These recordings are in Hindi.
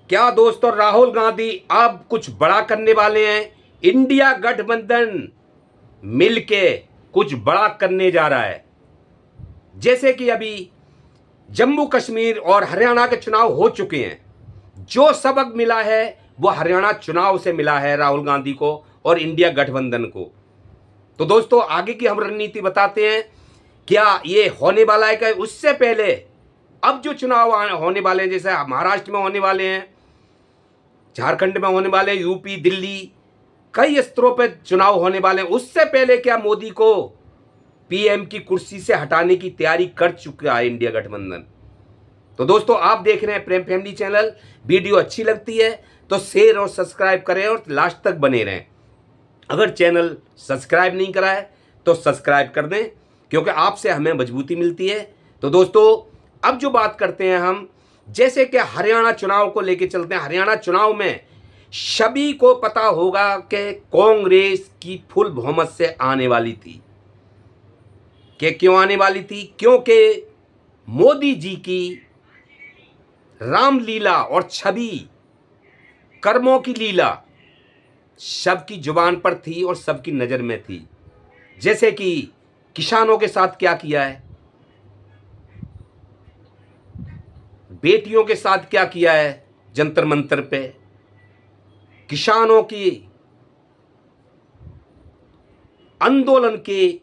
क्या दोस्तों, राहुल गांधी अब कुछ बड़ा करने वाले हैं। इंडिया गठबंधन मिलके कुछ बड़ा करने जा रहा है। जैसे कि अभी जम्मू कश्मीर और हरियाणा के चुनाव हो चुके हैं। जो सबक मिला है वो हरियाणा चुनाव से मिला है राहुल गांधी को और इंडिया गठबंधन को। तो दोस्तों, आगे की हम रणनीति बताते हैं। क्या ये होने वाला है? क्या उससे पहले अब जो चुनाव होने वाले हैं, जैसे महाराष्ट्र में होने वाले हैं, झारखंड में होने वाले, यूपी, दिल्ली, कई स्तरों पर चुनाव होने वाले हैं, उससे पहले क्या मोदी को पीएम की कुर्सी से हटाने की तैयारी कर चुका है इंडिया गठबंधन। तो दोस्तों, आप देख रहे हैं प्रेम फैमिली चैनल। वीडियो अच्छी लगती है तो शेयर और सब्सक्राइब करें और लास्ट तक बने रहें। अगर चैनल सब्सक्राइब नहीं करा है तो सब्सक्राइब कर दें, क्योंकि आपसे हमें मजबूती मिलती है। तो दोस्तों, अब जो बात करते हैं हम, जैसे कि हरियाणा चुनाव को लेकर चलते हैं। हरियाणा चुनाव में सभी को पता होगा कि कांग्रेस की फुल बहुमत से आने वाली थी। कि क्यों आने वाली थी? क्योंकि मोदी जी की रामलीला और छवि, कर्मों की लीला सबकी जुबान पर थी और सबकी नज़र में थी। जैसे कि किसानों के साथ क्या किया है, बेटियों के साथ क्या किया है जंतर मंतर पे, किसानों की आंदोलन के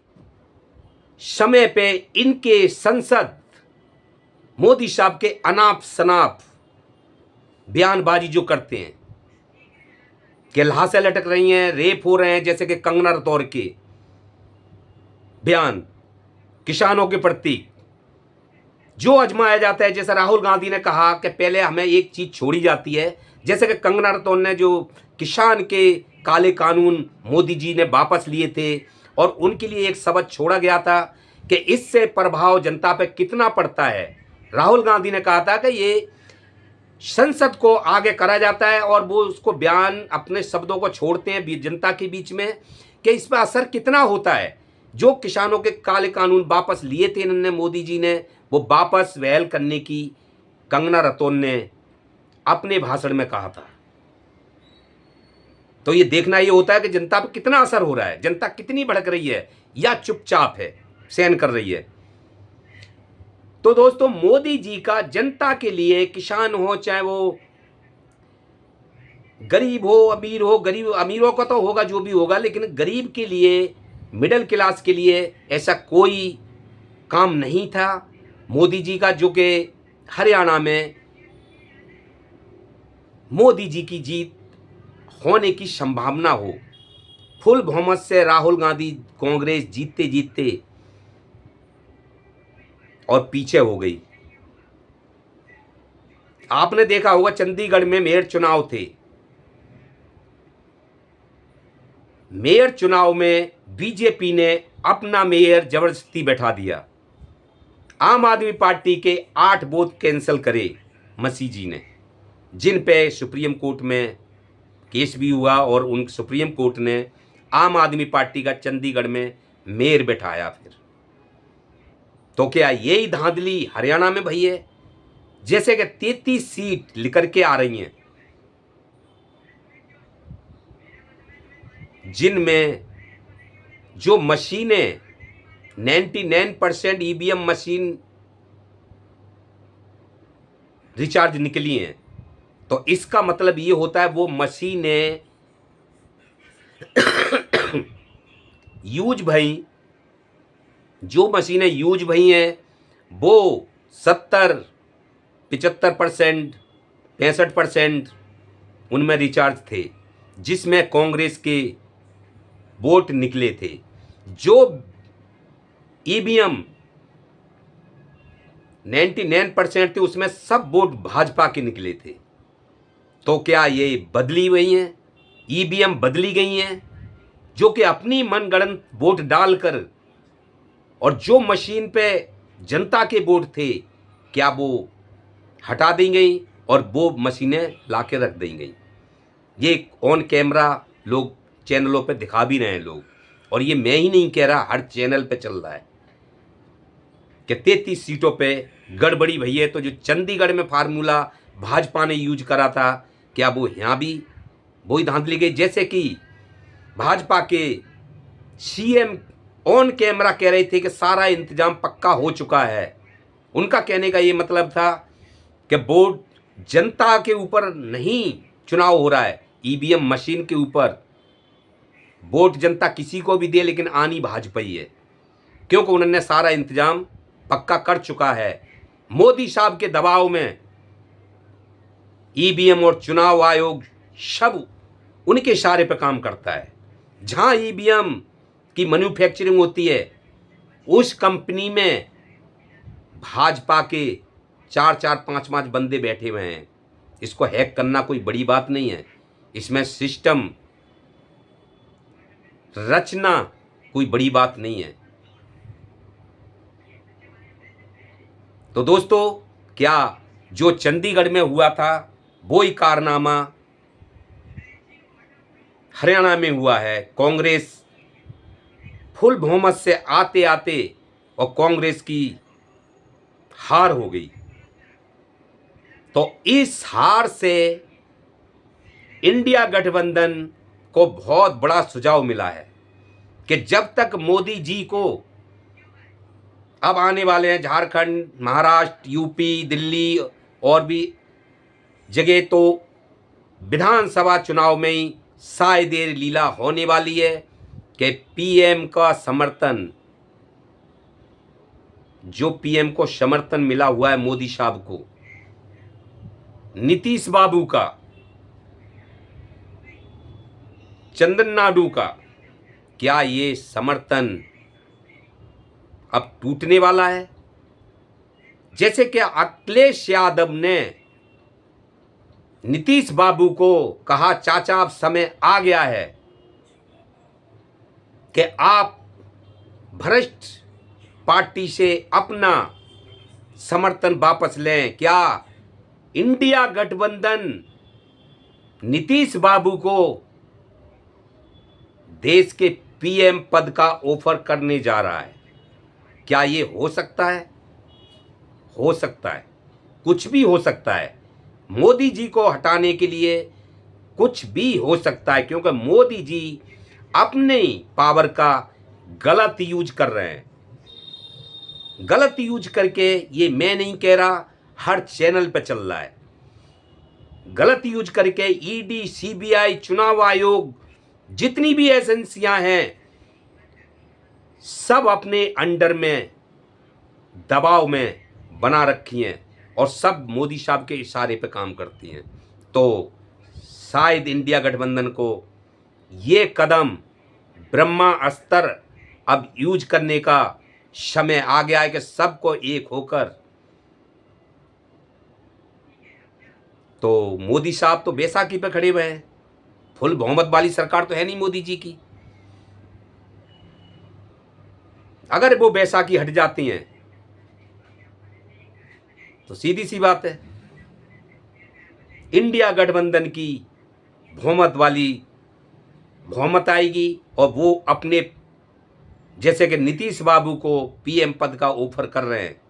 समय पे इनके संसद मोदी साहब के अनाप शनाप बयानबाजी जो करते हैं कि लाशें लटक रही हैं, रेप हो रहे हैं, जैसे कि कंगना रतौर के बयान किसानों के प्रति जो आजमाया जाता है। जैसे राहुल गांधी ने कहा कि पहले हमें एक चीज़ छोड़ी जाती है, जैसे कि कंगना रतौर ने जो किसान के काले कानून मोदी जी ने वापस लिए थे और उनके लिए एक शब्द छोड़ा गया था कि इससे प्रभाव जनता पे कितना पड़ता है। राहुल गांधी ने कहा था कि ये संसद को आगे करा जाता है और वो उसको बयान अपने शब्दों को छोड़ते हैं जनता के बीच में कि इस पर असर कितना होता है। जो किसानों के काले कानून वापस लिए थे इन्होंने, मोदी जी ने, वो वापस वहल करने की कंगना रतौर ने अपने भाषण में कहा था। तो ये देखना ये होता है कि जनता पर कितना असर हो रहा है, जनता कितनी भड़क रही है या चुपचाप है, सहन कर रही है। तो दोस्तों, मोदी जी का जनता के लिए, किसान हो चाहे वो गरीब हो अमीर हो, गरीब अमीरों का तो होगा जो भी होगा, लेकिन गरीब के लिए, मिडिल क्लास के लिए ऐसा कोई काम नहीं था मोदी जी का, जो कि हरियाणा में मोदी जी की जीत होने की संभावना हो। फुल बहुमत से राहुल गांधी कांग्रेस जीतते जीतते और पीछे हो गई। आपने देखा होगा चंडीगढ़ में मेयर चुनाव थे। मेयर चुनाव में बीजेपी ने अपना मेयर जबरदस्ती बैठा दिया। आम आदमी पार्टी के 8 बूथ कैंसिल करे मसीह जी ने, जिन पे सुप्रीम कोर्ट में केस भी हुआ और उन सुप्रीम कोर्ट ने आम आदमी पार्टी का चंडीगढ़ में मेयर बैठाया। फिर तो क्या यही धांधली हरियाणा में भई है? जैसे कि 33 सीट लेकर के आ रही हैं, जिनमें जो मशीनें 99% ईवीएम मशीन रिचार्ज निकली हैं। तो इसका मतलब ये होता है वो मशीनें यूज भई, जो मशीनें यूज भई हैं वो 70-75%, 65% उनमें रिचार्ज थे, जिसमें कांग्रेस के वोट निकले थे। जो ईवीएम 99% थे उसमें सब वोट भाजपा के निकले थे। तो क्या ये बदली हुई हैं? ईवीएम बदली गई हैं, जो कि अपनी मनगढ़ंत वोट डालकर, और जो मशीन पे जनता के वोट थे क्या वो हटा दी गई और वो मशीनें ला के रख दी गई। ये ऑन कैमरा लोग चैनलों पे दिखा भी रहे हैं लोग, और ये मैं ही नहीं कह रहा, हर चैनल पे चल रहा है कि 33 सीटों पे गड़बड़ी भई है। तो जो चंडीगढ़ में फार्मूला भाजपा ने यूज करा था, क्या वो यहाँ भी वही धांधली गई? जैसे कि भाजपा के सीएम ऑन कैमरा कह रहे थे कि सारा इंतजाम पक्का हो चुका है। उनका कहने का ये मतलब था कि वोट जनता के ऊपर नहीं चुनाव हो रहा है, ईवीएम मशीन के ऊपर। वोट जनता किसी को भी दे, लेकिन आनी भाजपा ही है, क्योंकि उन्होंने सारा इंतजाम पक्का कर चुका है। मोदी साहब के दबाव में ईवीएम और चुनाव आयोग सब उनके इशारे पर काम करता है। जहां ईवीएम की मैन्युफैक्चरिंग होती है, उस कंपनी में भाजपा के 4-4, 5-5 बंदे बैठे हुए हैं। इसको हैक करना कोई बड़ी बात नहीं है, इसमें सिस्टम रचना कोई बड़ी बात नहीं है। तो दोस्तों, क्या जो चंडीगढ़ में हुआ था वो ही कारनामा हरियाणा में हुआ है? कांग्रेस फुल बहुमत से आते आते और कांग्रेस की हार हो गई। तो इस हार से इंडिया गठबंधन को बहुत बड़ा सुझाव मिला है कि जब तक मोदी जी को, अब आने वाले हैं झारखंड, महाराष्ट्र, यूपी, दिल्ली और भी जगह, तो विधानसभा चुनाव में ही शायद ये लीला होने वाली है कि पीएम का समर्थन, जो पीएम को समर्थन मिला हुआ है मोदी साहब को, नीतीश बाबू का, चंद्र नायडू का, क्या ये समर्थन अब टूटने वाला है? जैसे कि अखिलेश यादव ने नीतीश बाबू को कहा, चाचा अब समय आ गया है कि आप भ्रष्ट पार्टी से अपना समर्थन वापस लें। क्या इंडिया गठबंधन नीतीश बाबू को देश के पीएम पद का ऑफर करने जा रहा है? क्या ये हो सकता है? हो सकता है, कुछ भी हो सकता है। मोदी जी को हटाने के लिए कुछ भी हो सकता है, क्योंकि मोदी जी अपने पावर का गलत यूज कर रहे हैं। गलत यूज करके, ये मैं नहीं कह रहा, हर चैनल पे चल रहा है, गलत यूज करके ईडी, सीबीआई, चुनाव आयोग, जितनी भी एजेंसियां हैं, सब अपने अंडर में, दबाव में बना रखी हैं और सब मोदी साहब के इशारे पे काम करती हैं। तो शायद इंडिया गठबंधन को ये कदम ब्रह्मास्त्र अब यूज करने का समय आ गया है कि सबको एक होकर, तो मोदी साहब तो बैसाखी पे खड़े हुए हैं, फुल बहुमत वाली सरकार तो है नहीं मोदी जी की। अगर वो बैसाखी हट जाती हैं तो सीधी सी बात है, इंडिया गठबंधन की बहुमत आएगी और वो अपने, जैसे कि नीतीश बाबू को पीएम पद का ऑफर कर रहे हैं,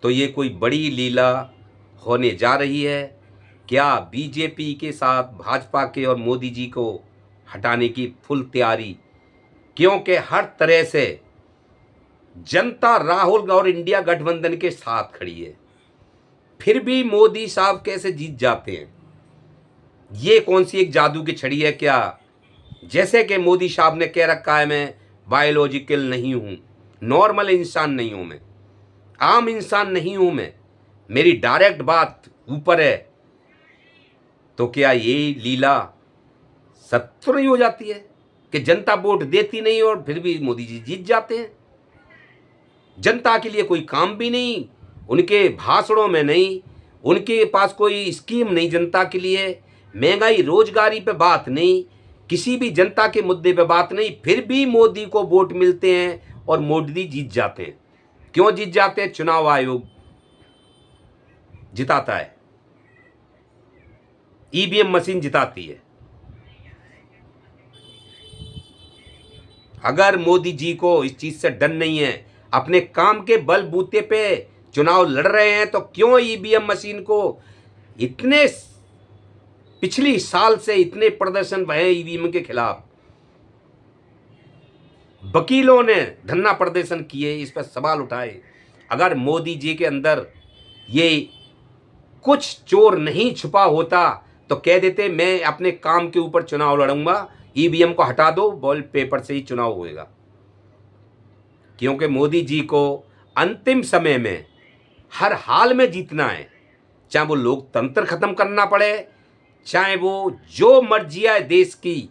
तो ये कोई बड़ी लीला होने जा रही है। क्या बीजेपी के साथ भाजपा के और मोदी जी को हटाने की फुल तैयारी, क्योंकि हर तरह से जनता राहुल और इंडिया गठबंधन के साथ खड़ी है, फिर भी मोदी साहब कैसे जीत जाते हैं? ये कौन सी एक जादू की छड़ी है क्या? जैसे कि मोदी साहब ने कह रखा है, मैं बायोलॉजिकल नहीं हूं, नॉर्मल इंसान नहीं हूं, मैं आम इंसान नहीं हूं, मैं, मेरी डायरेक्ट बात ऊपर है। तो क्या ये लीला सत्य नहीं हो जाती है कि जनता वोट देती नहीं और फिर भी मोदी जी जीत जाते हैं? जनता के लिए कोई काम भी नहीं, उनके भाषणों में नहीं, उनके पास कोई स्कीम नहीं जनता के लिए, महंगाई रोजगारी पे बात नहीं, किसी भी जनता के मुद्दे पे बात नहीं, फिर भी मोदी को वोट मिलते हैं और मोदी जीत जाते हैं। क्यों जीत जाते हैं? चुनाव आयोग जिताता है, ईवीएम मशीन जिताती है। अगर मोदी जी को इस चीज से डर नहीं है, अपने काम के बलबूते पे चुनाव लड़ रहे हैं तो क्यों ईवीएम मशीन को इतने पिछली साल से इतने प्रदर्शन भये ईवीएम के खिलाफ, वकीलों ने धरना प्रदर्शन किए, इस पर सवाल उठाए। अगर मोदी जी के अंदर ये कुछ चोर नहीं छुपा होता तो कह देते मैं अपने काम के ऊपर चुनाव लड़ूंगा, ईवीएम को हटा दो, बॉल पेपर से ही चुनाव होएगा। क्योंकि मोदी जी को अंतिम समय में हर हाल में जीतना है, चाहे वो लोकतंत्र खत्म करना पड़े, चाहे वो जो मर्जियां देश की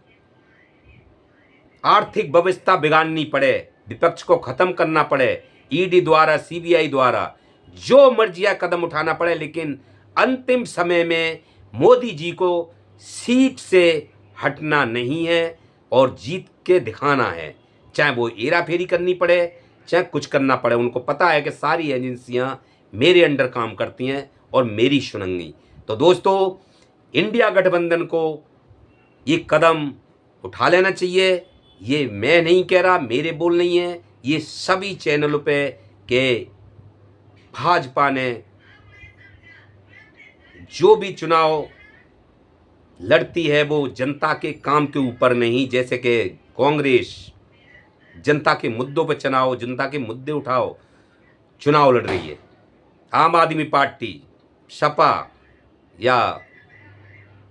आर्थिक व्यवस्था बिगाड़नी पड़े, विपक्ष को खत्म करना पड़े, ईडी द्वारा, सीबीआई द्वारा जो मर्जियां कदम उठाना पड़े, लेकिन अंतिम समय में मोदी जी को सीट से हटना नहीं है और जीत के दिखाना है, चाहे वो हेरा फेरी करनी पड़े, चाहे कुछ करना पड़े। उनको पता है कि सारी एजेंसियां मेरे अंडर काम करती हैं और मेरी सुनेंगी। तो दोस्तों, इंडिया गठबंधन को ये कदम उठा लेना चाहिए। ये मैं नहीं कह रहा, मेरे बोल नहीं है, ये सभी चैनलों पे के भाजपा ने जो भी चुनाव लड़ती है वो जनता के काम के ऊपर नहीं, जैसे कि कांग्रेस जनता के मुद्दों पर चुनाव, जनता के मुद्दे उठाओ चुनाव लड़ रही है। आम आदमी पार्टी, सपा या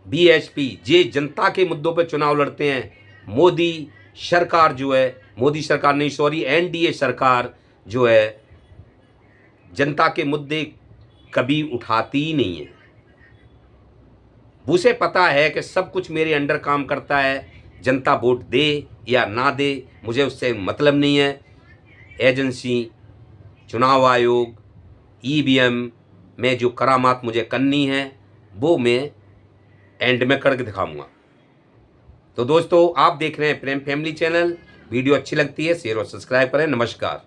बीएसपी जे जनता के मुद्दों पर चुनाव लड़ते हैं। मोदी सरकार जो है, मोदी सरकार नहीं सॉरी एनडीए सरकार जो है, जनता के मुद्दे कभी उठाती ही नहीं है। उसे पता है कि सब कुछ मेरे अंडर काम करता है, जनता वोट दे या ना दे मुझे उससे मतलब नहीं है। एजेंसी, चुनाव आयोग, ईवीएम में जो करामात मुझे करनी है वो मैं एंड में करके दिखाऊंगा। तो दोस्तों, आप देख रहे हैं प्रेम फैमिली चैनल। वीडियो अच्छी लगती है शेयर और सब्सक्राइब करें। नमस्कार।